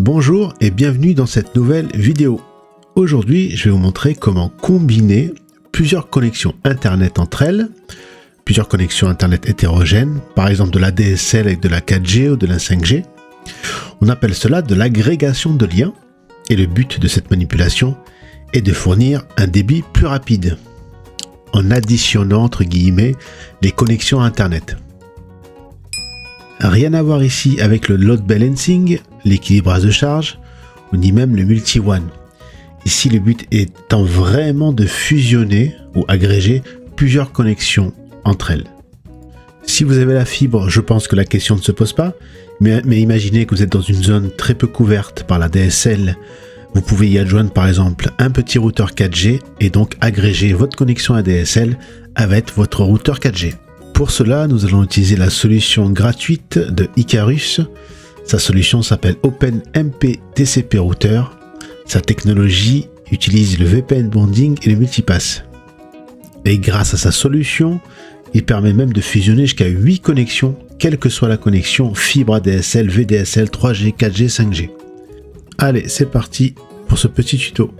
Bonjour et bienvenue dans cette nouvelle vidéo. Aujourd'hui, je vais vous montrer comment combiner plusieurs connexions Internet entre elles, plusieurs connexions Internet hétérogènes, par exemple de la DSL avec de la 4G ou de la 5G. On appelle cela de l'agrégation de liens et le but de cette manipulation est de fournir un débit plus rapide en additionnant entre guillemets les connexions Internet. Rien à voir ici avec le load balancing, l'équilibrage de charge, ou ni même le multi-one. Ici, le but étant vraiment de fusionner ou agréger plusieurs connexions entre elles. Si vous avez la fibre, je pense que la question ne se pose pas, mais imaginez que vous êtes dans une zone très peu couverte par la DSL. Vous pouvez y adjoindre par exemple un petit routeur 4G et donc agréger votre connexion ADSL avec votre routeur 4G. Pour cela, nous allons utiliser la solution gratuite de Icarus. Sa solution s'appelle OpenMP-TCP Router. Sa technologie utilise le VPN bonding et le multipass. Et grâce à sa solution, il permet même de fusionner jusqu'à 8 connexions, quelle que soit la connexion fibre ADSL, VDSL, 3G, 4G, 5G. Allez, c'est parti pour ce petit tuto.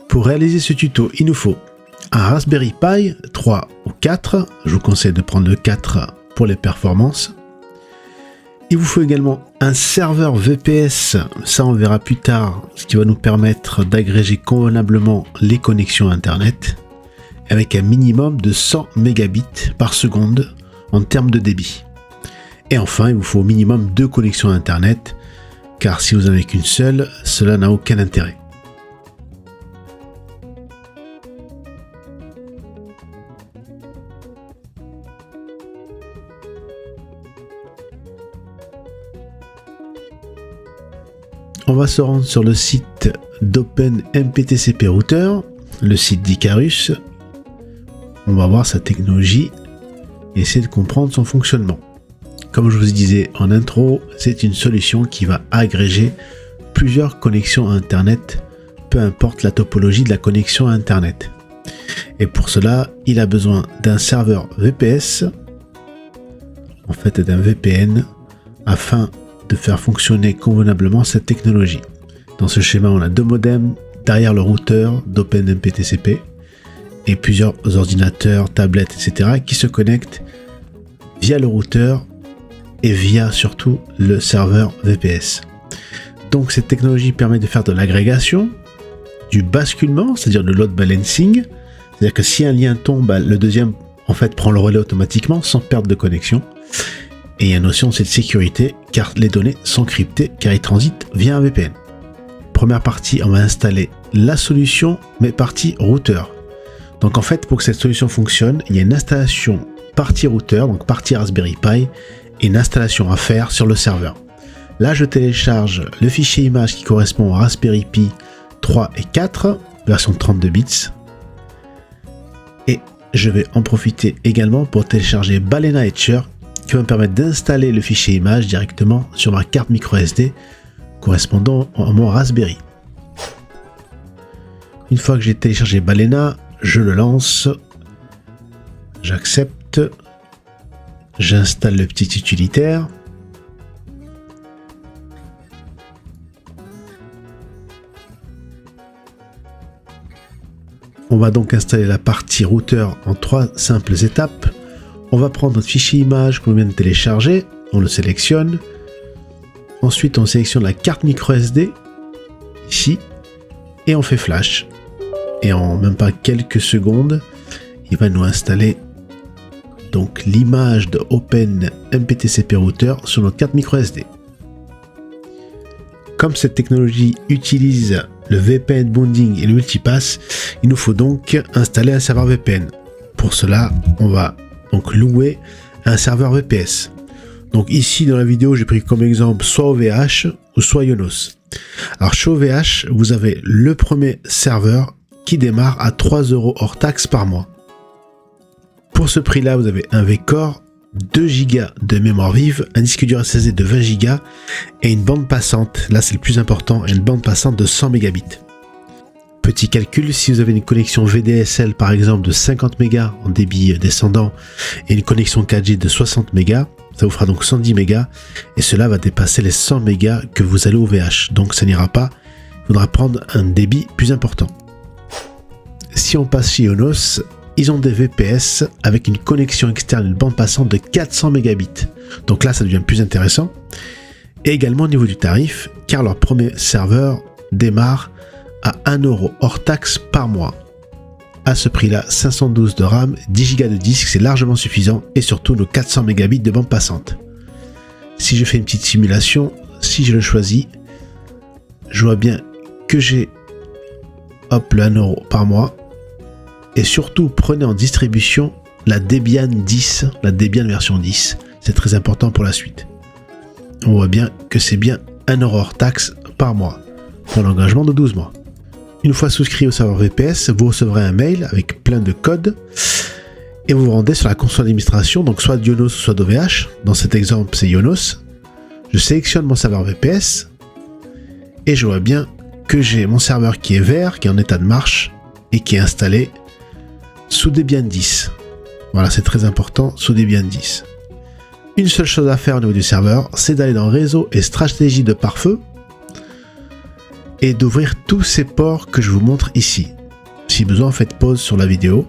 Pour réaliser ce tuto, il nous faut un Raspberry Pi 3 ou 4. Je vous conseille de prendre le 4 pour les performances. Il vous faut également un serveur VPS, ça on verra plus tard, ce qui va nous permettre d'agréger convenablement les connexions Internet avec un minimum de 100 mégabits par seconde en termes de débit. Et enfin, il vous faut au minimum 2 connexions Internet, car si vous n'en avez qu'une seule, cela n'a aucun intérêt. On va se rendre sur le site d'OpenMP-TCP Router, le site d'Icarus. On va voir sa technologie et essayer de comprendre son fonctionnement. Comme je vous disais en intro, c'est une solution qui va agréger plusieurs connexions Internet, peu importe la topologie de la connexion Internet. Et pour cela, il a besoin d'un serveur VPS, en fait d'un VPN, afin de faire fonctionner convenablement cette technologie. Dans ce schéma, on a 2 modems derrière le routeur d'OpenMP-TCP et plusieurs ordinateurs, tablettes, etc. qui se connectent via le routeur et via surtout le serveur VPS. Donc cette technologie permet de faire de l'agrégation, du basculement, c'est-à-dire le load balancing, c'est-à-dire que si un lien tombe, le deuxième en fait prend le relais automatiquement sans perte de connexion. Et il y a une notion aussi de sécurité car les données sont cryptées car ils transitent via un VPN. Première partie, on va installer la solution mais partie routeur. Donc en fait, pour que cette solution fonctionne, il y a une installation partie routeur, donc partie Raspberry Pi, et une installation à faire sur le serveur. Là, je télécharge le fichier image qui correspond au Raspberry Pi 3 et 4, version 32 bits. Et je vais en profiter également pour télécharger Balena Etcher, qui va me permettre d'installer le fichier image directement sur ma carte micro SD correspondant à mon Raspberry. Une fois que j'ai téléchargé Balena, je le lance, j'accepte, j'installe le petit utilitaire. On va donc installer la partie routeur en 3 simples étapes. On va prendre notre fichier image qu'on vient de télécharger, on le sélectionne. Ensuite, on sélectionne la carte micro SD, ici, et on fait flash. Et en même pas quelques secondes, il va nous installer donc l'image de OpenMP-TCP Router sur notre carte micro SD. Comme cette technologie utilise le VPN bonding et le multipass, il nous faut donc installer un serveur VPN. Pour cela, on va donc louer un serveur VPS. Donc ici dans la vidéo, j'ai pris comme exemple soit OVH ou soit Ionos. Alors chez OVH, vous avez le premier serveur qui démarre à 3 € hors taxe par mois. Pour ce prix-là, vous avez un V-Core, 2 Go de mémoire vive, un disque dur SSD de 20 Go et une bande passante, là c'est le plus important, une bande passante de 100 mégabits. Petit calcul, si vous avez une connexion VDSL par exemple de 50 mégas en débit descendant et une connexion 4G de 60 mégas, ça vous fera donc 110 mégas et cela va dépasser les 100 mégas que vous allez au VH, donc ça n'ira pas, il faudra prendre un débit plus important. Si on passe chez Ionos, ils ont des VPS avec une connexion externe, une bande passante de 400 mégabits. Donc là, ça devient plus intéressant. Et également au niveau du tarif, car leur premier serveur démarre à 1 € hors taxe par mois. À ce prix-là, 512 de RAM, 10 Go de disque, c'est largement suffisant. Et surtout, nos 400 mégabits de bande passante. Si je fais une petite simulation, si je le choisis, je vois bien que j'ai le 1 € par mois. Et surtout, prenez en distribution la Debian 10, la Debian version 10. C'est très important pour la suite. On voit bien que c'est bien 1 € hors taxe par mois, pour l'engagement de 12 mois. Une fois souscrit au serveur VPS, vous recevrez un mail avec plein de codes et vous vous rendez sur la console d'administration, donc soit d'Ionos soit d'OVH. Dans cet exemple, c'est Ionos. Je sélectionne mon serveur VPS et je vois bien que j'ai mon serveur qui est vert, qui est en état de marche et qui est installé sous Debian 10. Voilà, c'est très important, sous Debian 10. Une seule chose à faire au niveau du serveur, c'est d'aller dans réseau et stratégie de pare-feu et d'ouvrir tous ces ports que je vous montre ici. Si besoin, faites pause sur la vidéo.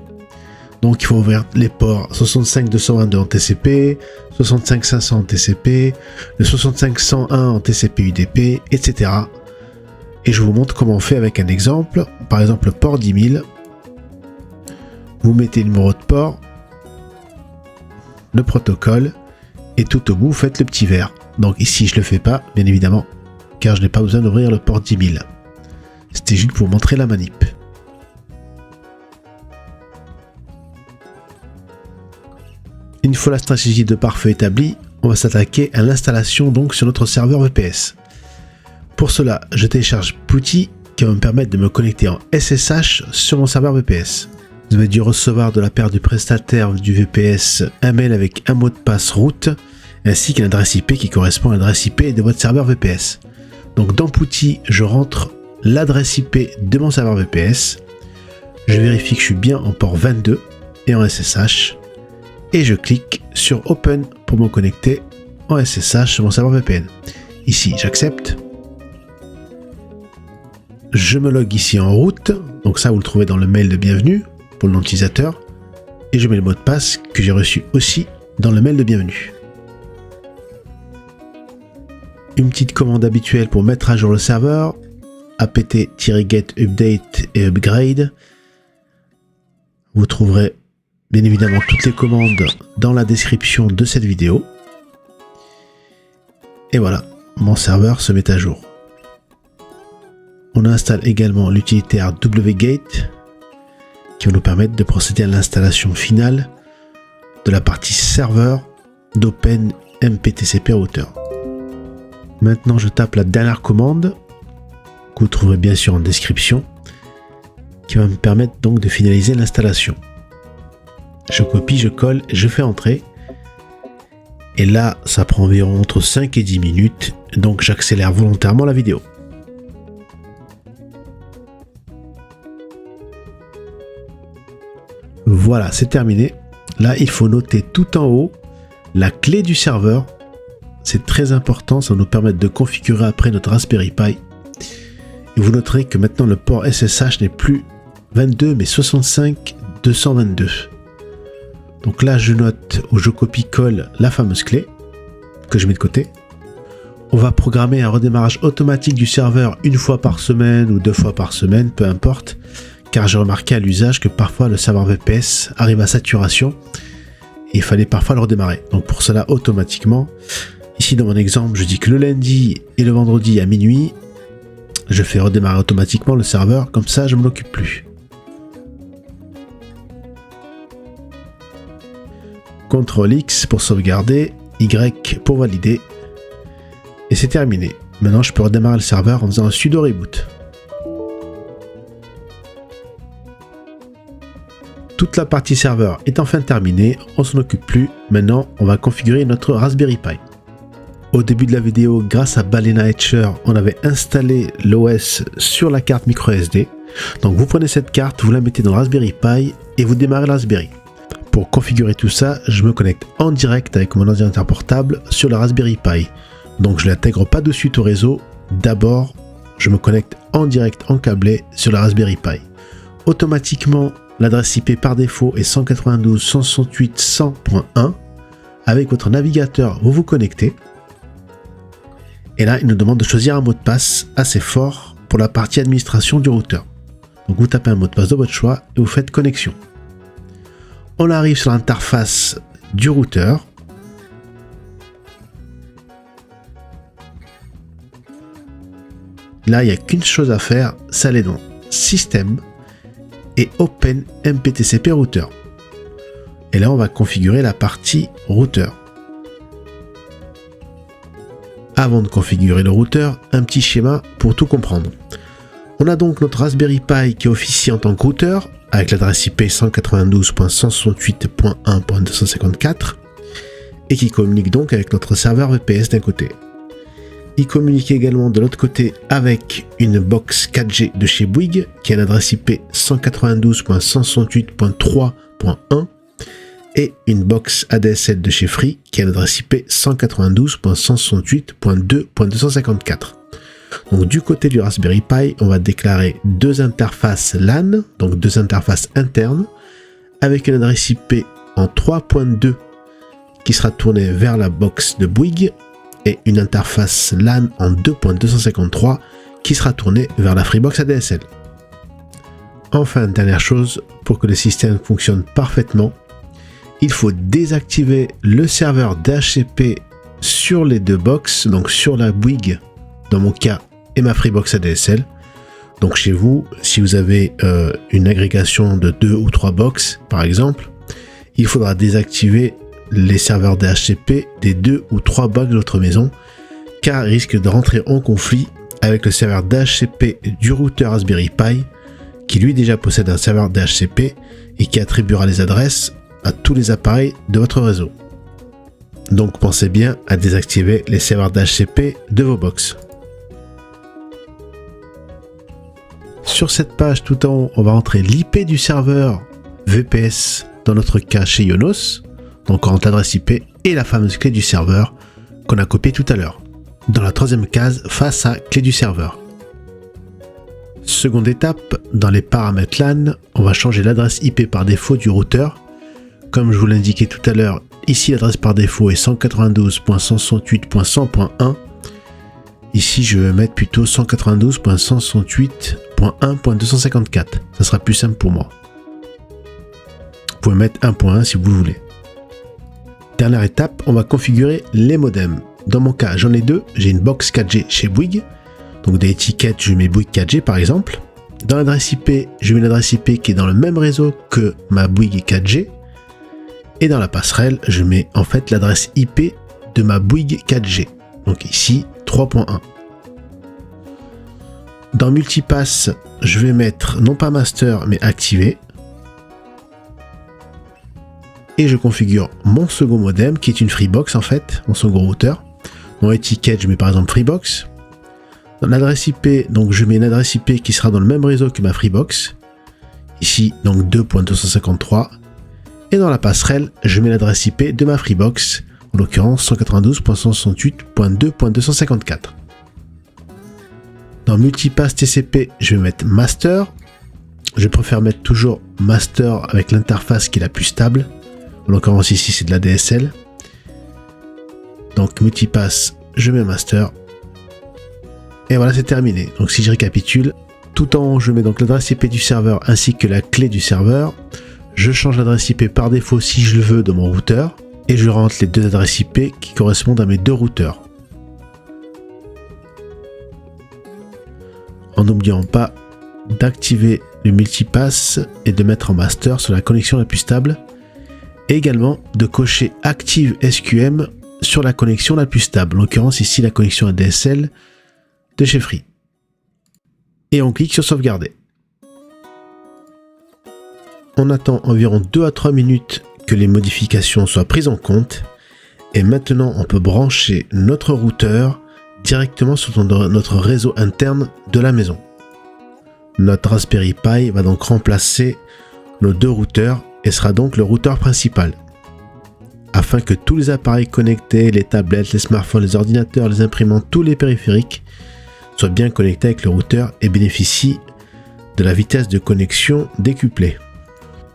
Donc il faut ouvrir les ports 65.222 en TCP, 65.500 en TCP, le 65.101 en TCP UDP, etc. Et je vous montre comment on fait avec un exemple. Par exemple, le port 10 000. Vous mettez le numéro de port, le protocole, et tout au bout, vous faites le petit vert. Donc ici, je ne le fais pas, bien évidemment, car je n'ai pas besoin d'ouvrir le port 10 000. C'était juste pour vous montrer la manip. Une fois la stratégie de pare-feu établie, on va s'attaquer à l'installation donc sur notre serveur VPS. Pour cela, je télécharge Putty qui va me permettre de me connecter en SSH sur mon serveur VPS. Vous avez dû recevoir de la part du prestataire du VPS un mail avec un mot de passe route ainsi qu'une adresse IP qui correspond à l'adresse IP de votre serveur VPS. Donc dans Putty, je rentre l'adresse IP de mon serveur VPS, je vérifie que je suis bien en port 22 et en SSH et je clique sur Open pour me connecter en SSH sur mon serveur VPN. Ici, j'accepte. Je me log ici en route, donc ça vous le trouvez dans le mail de bienvenue pour le nom d'utilisateur, et je mets le mot de passe que j'ai reçu aussi dans le mail de bienvenue. Une petite commande habituelle pour mettre à jour le serveur, apt-get update et upgrade. Vous trouverez bien évidemment toutes les commandes dans la description de cette vidéo. Et voilà, mon serveur se met à jour. On installe également l'utilitaire wget qui va nous permettre de procéder à l'installation finale de la partie serveur d'OpenMPTCP Router. Maintenant, je tape la dernière commande que vous trouverez bien sûr en description qui va me permettre donc de finaliser l'installation. Je copie, je colle et je fais entrer. Et là, ça prend environ entre 5 et 10 minutes, donc j'accélère volontairement la vidéo. Voilà, c'est terminé. Là, il faut noter tout en haut la clé du serveur. C'est très important, ça va nous permettre de configurer après notre Raspberry Pi. Et vous noterez que maintenant le port SSH n'est plus 22 mais 65.222. Donc là, je note ou je copie-colle la fameuse clé que je mets de côté. On va programmer un redémarrage automatique du serveur une fois par semaine ou 2 fois par semaine, peu importe. Car j'ai remarqué à l'usage que parfois le serveur VPS arrive à saturation et il fallait parfois le redémarrer. Donc pour cela, automatiquement, ici dans mon exemple, je dis que le lundi et le vendredi à minuit, je fais redémarrer automatiquement le serveur, comme ça je ne m'en occupe plus. CTRL X pour sauvegarder, Y pour valider, et c'est terminé. Maintenant je peux redémarrer le serveur en faisant un sudo reboot. Toutes Toute la partie serveur est enfin terminée, on s'en occupe plus. Maintenant, on va configurer notre Raspberry Pi. Au début de la vidéo, grâce à Balena Etcher, on avait installé l'OS sur la carte microSD. Donc vous prenez cette carte, vous la mettez dans le Raspberry Pi et vous démarrez le Raspberry. Pour configurer tout ça, je me connecte en direct avec mon ordinateur portable sur le Raspberry Pi. Donc je ne l'intègre pas de suite au réseau. D'abord, je me connecte en direct en câblé sur le Raspberry Pi. Automatiquement, l'adresse IP par défaut est 192.168.1.1. Avec votre navigateur, vous vous connectez. Et là, il nous demande de choisir un mot de passe assez fort pour la partie administration du routeur. Donc vous tapez un mot de passe de votre choix et vous faites connexion. On arrive sur l'interface du routeur. Là, il n'y a qu'une chose à faire, c'est aller dans Système et Open MPTCP Router. Et là, on va configurer la partie routeur. Avant de configurer le routeur, un petit schéma pour tout comprendre. On a donc notre Raspberry Pi qui officie en tant que routeur avec l'adresse IP 192.168.1.254 et qui communique donc avec notre serveur VPS d'un côté. Il communique également de l'autre côté avec une box 4G de chez Bouygues qui a l'adresse IP 192.168.3.1 et une box ADSL de chez Free qui a l'adresse IP 192.168.2.254. Donc du côté du Raspberry Pi, on va déclarer deux interfaces LAN, donc deux interfaces internes, avec une adresse IP en 3.2 qui sera tournée vers la box de Bouygues et une interface LAN en 2.253 qui sera tournée vers la Freebox ADSL. Enfin, dernière chose, pour que le système fonctionne parfaitement, il faut désactiver le serveur DHCP sur les deux box, donc sur la Bouygues dans mon cas et ma Freebox ADSL. Donc chez vous, si vous avez une agrégation de 2 ou 3 box par exemple, il faudra désactiver les serveurs DHCP des 2 ou 3 box de votre maison car ils risquent de rentrer en conflit avec le serveur DHCP du routeur Raspberry Pi qui lui déjà possède un serveur DHCP et qui attribuera les adresses à tous les appareils de votre réseau. Donc pensez bien à désactiver les serveurs DHCP de vos box. Sur cette page tout en haut, on va entrer l'IP du serveur VPS, dans notre cas chez Ionos. Donc on rentre l'adresse IP et la fameuse clé du serveur qu'on a copiée tout à l'heure. Dans la troisième case, face à clé du serveur. Seconde étape, dans les paramètres LAN, on va changer l'adresse IP par défaut du routeur. Comme je vous l'indiquais tout à l'heure, ici l'adresse par défaut est 192.168.100.1. Ici, je vais mettre plutôt 192.168.1.254. Ça sera plus simple pour moi. Vous pouvez mettre 1.1 si vous voulez. Dernière étape, on va configurer les modems. Dans mon cas, j'en ai deux. J'ai une box 4G chez Bouygues. Donc des étiquettes, je mets Bouygues 4G par exemple. Dans l'adresse IP, je mets l'adresse IP qui est dans le même réseau que ma Bouygues 4G. Et dans la passerelle, je mets en fait l'adresse IP de ma Bouygues 4G. Donc ici, 3.1. Dans Multipass, je vais mettre non pas master mais activé. Et je configure mon second modem qui est une Freebox en fait, mon second routeur. Dans étiquette, je mets par exemple Freebox. Dans l'adresse IP, donc je mets une adresse IP qui sera dans le même réseau que ma Freebox. Ici, donc 2.253. Et dans la passerelle, je mets l'adresse IP de ma Freebox, en l'occurrence 192.168.2.254. Dans Multipass TCP, je vais mettre Master. Je préfère mettre toujours Master avec l'interface qui est la plus stable. En l'occurrence ici, c'est de la DSL. Donc Multipass, je mets Master. Et voilà, c'est terminé. Donc si je récapitule, tout en haut, je mets donc l'adresse IP du serveur ainsi que la clé du serveur. Je change l'adresse IP par défaut si je le veux dans mon routeur. Et je rentre les deux adresses IP qui correspondent à mes deux routeurs. En n'oubliant pas d'activer le multipass et de mettre en master sur la connexion la plus stable. Et également de cocher Active SQM sur la connexion la plus stable. En l'occurrence ici la connexion ADSL de chez Free. Et on clique sur sauvegarder. On attend environ 2 à 3 minutes que les modifications soient prises en compte. Et maintenant, on peut brancher notre routeur directement sur notre réseau interne de la maison. Notre Raspberry Pi va donc remplacer nos 2 routeurs et sera donc le routeur principal. Afin que tous les appareils connectés, les tablettes, les smartphones, les ordinateurs, les imprimantes, tous les périphériques soient bien connectés avec le routeur et bénéficient de la vitesse de connexion décuplée.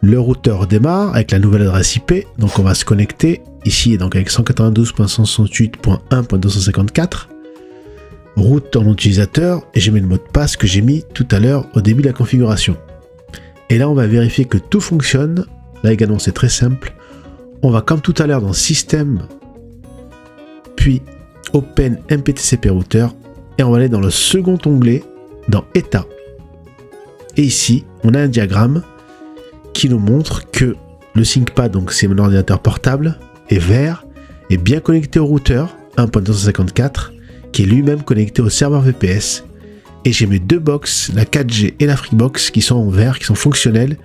Le routeur démarre avec la nouvelle adresse IP, donc on va se connecter ici donc avec 192.168.1.254, route en utilisateur, et j'ai mis le mot de passe que j'ai mis tout à l'heure au début de la configuration. Et là on va vérifier que tout fonctionne. Là également c'est très simple. On va comme tout à l'heure dans Système, puis Open MPTCP Router, et on va aller dans le second onglet, dans État. Et ici, on a un diagramme qui nous montre que le ThinkPad, donc c'est mon ordinateur portable, est vert et bien connecté au routeur 1.254, qui est lui-même connecté au serveur VPS. Et j'ai mes 2 box, la 4G et la Freebox, qui sont en vert, qui sont fonctionnelles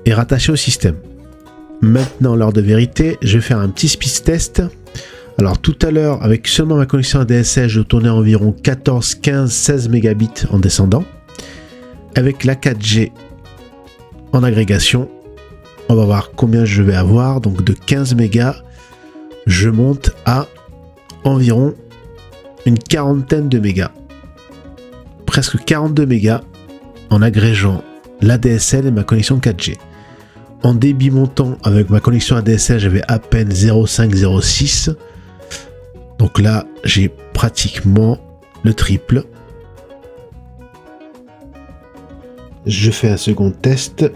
et rattachées au système. Maintenant, l'heure de vérité, je vais faire un petit speed test. Alors tout à l'heure, avec seulement ma connexion ADSL, je tournais à environ 14, 15, 16 mégabits en descendant. Avec la 4G en agrégation, on va voir combien je vais avoir. Donc de 15 mégas, je monte à environ une quarantaine de mégas. Presque 42 mégas en agrégeant l'ADSL et ma connexion 4G. En débit montant avec ma connexion ADSL, j'avais à peine 0,5-0,6. Donc là, j'ai pratiquement le triple. Je fais un second test.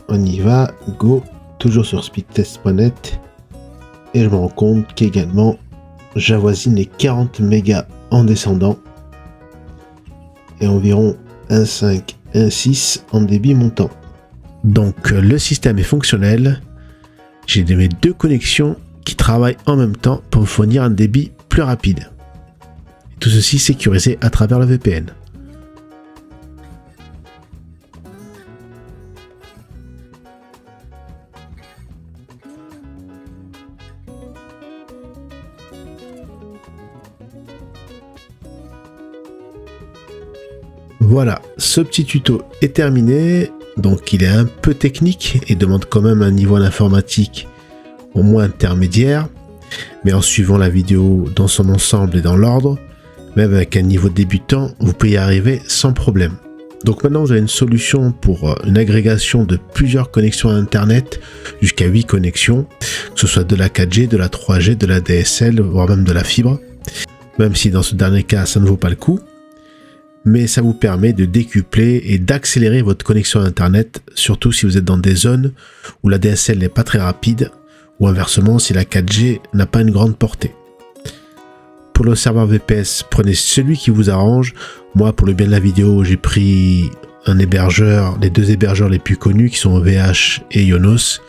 On y va, go. Toujours sur speedtest.net. Et je me rends compte qu'également, j'avoisine les 40 mégas en descendant. Et environ 1,5, 1,6 en débit montant. Donc le système est fonctionnel. J'ai mes 2 connexions qui travaillent en même temps pour me fournir un débit plus rapide. Tout ceci sécurisé à travers le VPN. Voilà, ce petit tuto est terminé. Donc il est un peu technique et demande quand même un niveau en informatique au moins intermédiaire, mais en suivant la vidéo dans son ensemble et dans l'ordre, même avec un niveau débutant, vous pouvez y arriver sans problème. Donc maintenant vous avez une solution pour une agrégation de plusieurs connexions à internet, jusqu'à 8 connexions, que ce soit de la 4G, de la 3G, de la DSL, voire même de la fibre, même si dans ce dernier cas ça ne vaut pas le coup. Mais ça vous permet de décupler et d'accélérer votre connexion à internet, surtout si vous êtes dans des zones où la DSL n'est pas très rapide, ou inversement si la 4G n'a pas une grande portée. Pour le serveur VPS, prenez celui qui vous arrange. Moi, pour le bien de la vidéo, j'ai pris un hébergeur, les 2 hébergeurs les plus connus qui sont OVH et Ionos.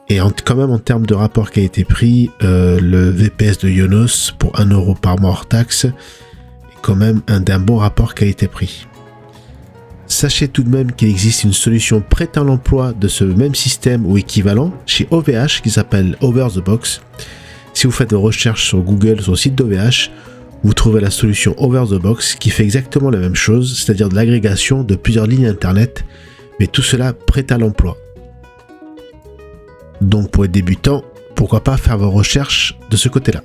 Et quand même en termes de rapport qualité-prix, le VPS de Ionos pour 1 € par mois hors taxe, quand même d'un bon rapport qualité-prix. Sachez tout de même qu'il existe une solution prête à l'emploi de ce même système ou équivalent chez OVH qui s'appelle Over the Box. Si vous faites des recherches sur Google, sur le site d'OVH, vous trouvez la solution Over the Box qui fait exactement la même chose, c'est-à-dire de l'agrégation de plusieurs lignes internet, mais tout cela prêt à l'emploi. Donc pour les débutants, pourquoi pas faire vos recherches de ce côté-là.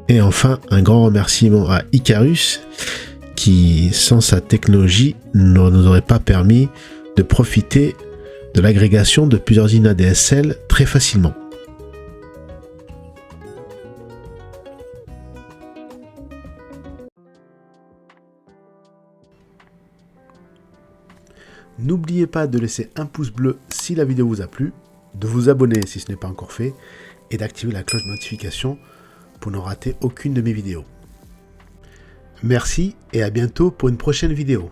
Et enfin, un grand remerciement à Icarus qui, sans sa technologie, ne nous aurait pas permis de profiter de l'agrégation de plusieurs lignes ADSL très facilement. N'oubliez pas de laisser un pouce bleu si la vidéo vous a plu, de vous abonner si ce n'est pas encore fait, et d'activer la cloche de notification pour ne rater aucune de mes vidéos. Merci et à bientôt pour une prochaine vidéo.